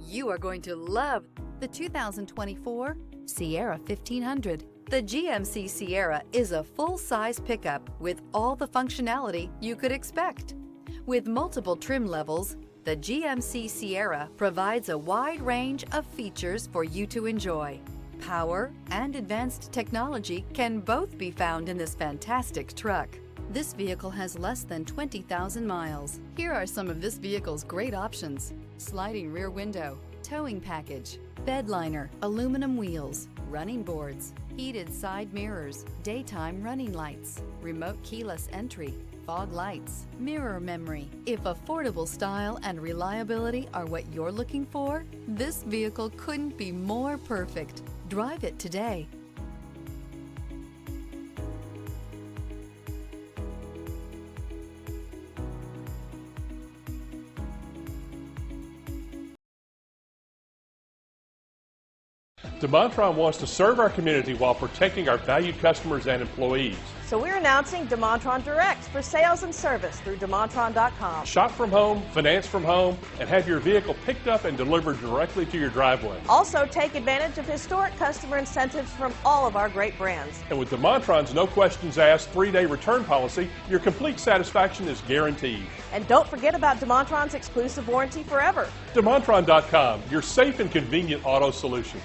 You are going to love the 2024 Sierra 1500. The GMC Sierra is a full-size pickup with all the functionality you could expect. With multiple trim levels, the GMC Sierra provides a wide range of features for you to enjoy. Power and advanced technology can both be found in this fantastic truck. This vehicle has less than 20,000 miles. Here are some of this vehicle's great options: sliding rear window, towing package, bed liner, aluminum wheels, running boards, heated side mirrors, daytime running lights, remote keyless entry, fog lights, mirror memory. If affordable style and reliability are what you're looking for, this vehicle couldn't be more perfect. Drive it today. DeMontrond wants to serve our community while protecting our valued customers and employees. So we're announcing DeMontrond Direct for sales and service through DeMontrond.com. Shop from home, finance from home, and have your vehicle picked up and delivered directly to your driveway. Also, take advantage of historic customer incentives from all of our great brands. And with DeMontrond's no questions asked 3-day return policy, your complete satisfaction is guaranteed. And don't forget about DeMontrond's exclusive warranty forever. DeMontrond.com, your safe and convenient auto solution.